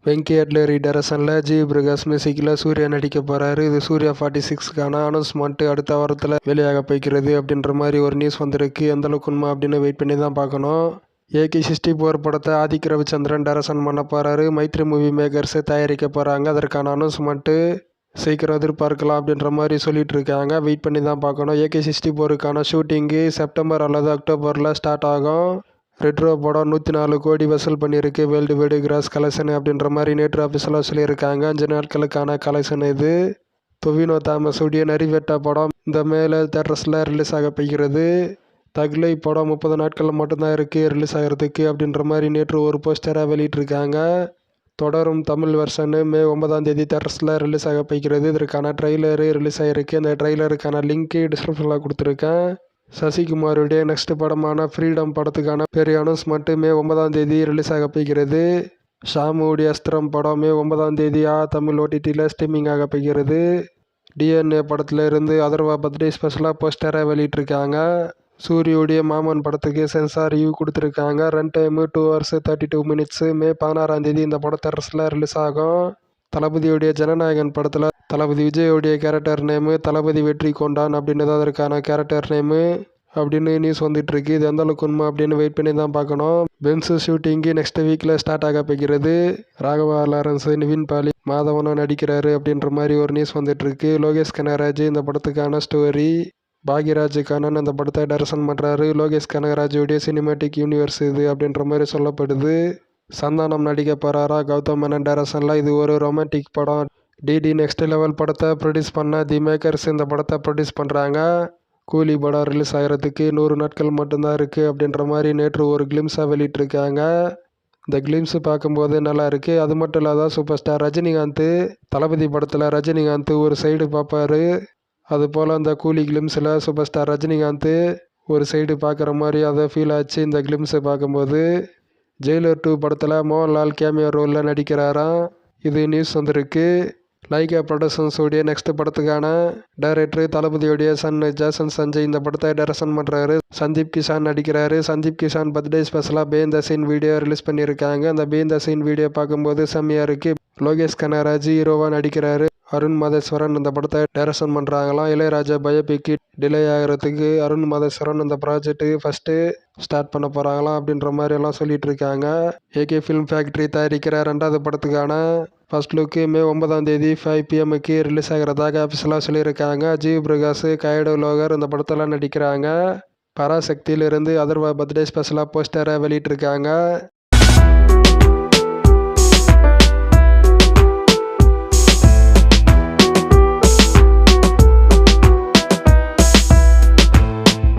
வெங்கி அட்லரி டைரக்ஷனில் ஜி பிரகாஷ் மியூசிக்கில் சூர்யா நடிக்க போகிறாரு. இது சூர்யா 46க்கான அனௌன்ஸ்மெண்ட் அடுத்த வாரத்தில் வெளியாக போய்க்கிறது அப்படின்ற மாதிரி ஒரு நியூஸ் வந்திருக்கு. எந்தளவுக்கு உண்மை அப்படின்னு வெயிட் பண்ணி தான் பார்க்கணும். ஏகே 64 படத்தை ஆதிக் ரவிச்சந்திரன் டைரக்ஷன் பண்ண போகிறாரு. மைத்ரி மூவி மேக்கர்ஸை தயாரிக்க போகிறாங்க. அதற்கான அனௌன்ஸ்மெண்ட்டு சீக்கிரம் எதிர்பார்க்கலாம் அப்படின்ற மாதிரி சொல்லிட்டு இருக்காங்க. வெயிட் பண்ணி தான் பார்க்கணும். ஏகே 64க்கான ஷூட்டிங்கு செப்டம்பர் அல்லது அக்டோபரில் ஸ்டார்ட் ஆகும். ரெட்ரோ படம் 104 கோடி வசூல் பண்ணியிருக்கு. வேர்ல்டு வைடு கிராஸ் கலெக்ஷன் அப்படின்ற மாதிரி நேற்று ஆஃபீஸில் சொல்லியிருக்காங்க. 5 நாட்களுக்கான கலெக்ஷன் இது. டொவினோ தாமஸ் உடைய நரிவேட்டா படம் இந்த மேலே தேட்டர்ஸில் ரிலீஸ் ஆக போகிறது. தக்லை படம் 30 நாட்கள் மட்டும்தான் இருக்குது ரிலீஸ் ஆகிறதுக்கு அப்படின்ற மாதிரி நேற்று ஒரு போஸ்டராக வெளியிட்டிருக்காங்க. தொடரும் தமிழ் வெர்ஷனு மே 9ஆம் தேதி தேட்டர்ஸில் ரிலீஸ் ஆக போகிறது. இதற்கான ட்ரெய்லரு ரிலீஸ் ஆகிருக்கு. இந்த ட்ரெய்லருக்கான லிங்க்கு டிஸ்கிரிப்ஷனில் கொடுத்துருக்கேன். சசிகுமாருடைய நெக்ஸ்ட் படமான ஃப்ரீடம் படத்துக்கான பெரிய அனௌன்ஸ்மெண்ட்டு மே 9ஆம் தேதி ரிலீஸ் ஆக போகிறது. ஷாமுடைய அஸ்திரம் படம் மே 9ஆம் தேதி தமிழ் ஓடிடியில் ஸ்ட்ரீமிங் ஆக போகிறது. டிஎன்ஏ படத்தில் இருந்து அதர்வா பர்த்டே ஸ்பெஷலாக போஸ்டரை வெளியிட்டிருக்காங்க. சூரியுடைய மாமன் படத்துக்கு சென்சார் ரிவ்யூ கொடுத்துருக்காங்க. Run time 2 hours 32 minutes. மே 16ஆம் தேதி இந்த படம் தேட்டர்ஸில் ரிலீஸ் ஆகும். தளபதியுடைய ஜனநாயகன் படத்தில் தளபதி விஜயோடைய கேரக்டர் நேமு தளபதி வெற்றி கொண்டான் அப்படின்னு தான் அதற்கான கேரக்டர் நேமு அப்படின்னு நியூஸ் வந்துட்டுருக்கு. இது எந்த அளவுக்கு உண்மை அப்படின்னு வெயிட் பண்ணி தான் பார்க்கணும். பென்ஸு ஷூட்டிங்கு நெக்ஸ்ட் வீக்கில் ஸ்டார்ட் ஆக போகிறது. ராகவா லாரன்ஸ், நிவின் பாலி, மாதவனும் நடிக்கிறாரு அப்படின்ற மாதிரி ஒரு நியூஸ் வந்துட்டுருக்கு. லோகேஷ் கனகராஜ் இந்த படத்துக்கான ஸ்டோரி, பாக்யராஜ் கண்ணன் அந்த படத்தை டைரக்ஷன் பண்ணுறாரு. லோகேஷ் கனகராஜுடைய சினிமேட்டிக் யூனிவர்ஸ் இது அப்படின்ற மாதிரி சொல்லப்படுது. சந்தானம் நடிக்க போகிறாரா கௌதம் மேனன் டைரக்ஷனில். இது ஒரு ரொமான்டிக் படம். டிடி நெக்ஸ்ட் லெவல் படத்தை ப்ரொடியூஸ் பண்ண தி மேக்கர்ஸ் இந்த படத்தை ப்ரொடியூஸ் பண்ணுறாங்க. கூலி படம் ரிலீஸ் ஆகிறதுக்கு 100 நாட்கள் மட்டும்தான் இருக்குது அப்படின்ற மாதிரி நேற்று ஒரு கிளிம்ஸாக வெளியிட்டிருக்காங்க. இந்த கிளிம்ஸு பார்க்கும்போது நல்லா இருக்குது. அது மட்டும் இல்லாத சூப்பர் ஸ்டார் ரஜினிகாந்த் தளபதி படத்தில் ரஜினிகாந்த் ஒரு சைடு பார்ப்பார். அதுபோல் அந்த கூலி கிளிம்ஸில் சூப்பர் ஸ்டார் ரஜினிகாந்த் ஒரு சைடு பார்க்குற மாதிரி அதை ஃபீல் ஆச்சு இந்த கிளிம்ஸை பார்க்கும்போது. ஜெயிலர் 2 படத்தில் மோகன்லால் கேமியோ ரோலில் நடிக்கிறாராம். இது நியூஸ் வந்திருக்கு. லைகா ப்ரொடக்ஷன்ஸுடைய நெக்ஸ்ட் படத்துக்கான டைரக்டர் தளபதியுடைய சன் ஜாசன் சஞ்சய் இந்த படத்தை டைரக்ஷன் பண்ணுறாரு. சந்தீப் கிஷான் நடிக்கிறாரு. சந்தீப் கிஷான் பர்த்டே ஸ்பெஷலாக behind the scene video release பண்ணியிருக்காங்க. அந்த பிஹைண்ட் த சீன் வீடியோ பார்க்கும்போது செம்மையாக இருக்குது. லோகேஷ் கனகராஜ் ஹீரோவாக நடிக்கிறாரு. அருண் மாதேஸ்வரன் இந்த படத்தை டைரக்ஷன் பண்ணுறாங்களாம். இளையராஜா பயோபிக்கு டிலே ஆகிறதுக்கு அருண் மாதேஸ்வரன் இந்த ப்ராஜெக்ட்டு ஃபஸ்ட்டு ஸ்டார்ட் பண்ண போகிறாங்களாம் அப்படின்ற மாதிரி எல்லாம் சொல்லிட்டு இருக்காங்க. ஏகே ஃபிலிம் ஃபேக்ட்ரி தயாரிக்கிற 2வது படத்துக்கான ஃபர்ஸ்ட் லுக்கு மே 9ஆம் தேதி 5 PM ரிலீஸ் ஆகிறதாக ஆஃபீஸில் சொல்லியிருக்காங்க. ஜி பிரகாஷ், கைடு லோகர் இந்த படத்தில் நடிக்கிறாங்க. பராசக்தியிலிருந்து அதர்வா பர்த்டே ஸ்பெஷலாக போஸ்டரை வெளியிட்டிருக்காங்க.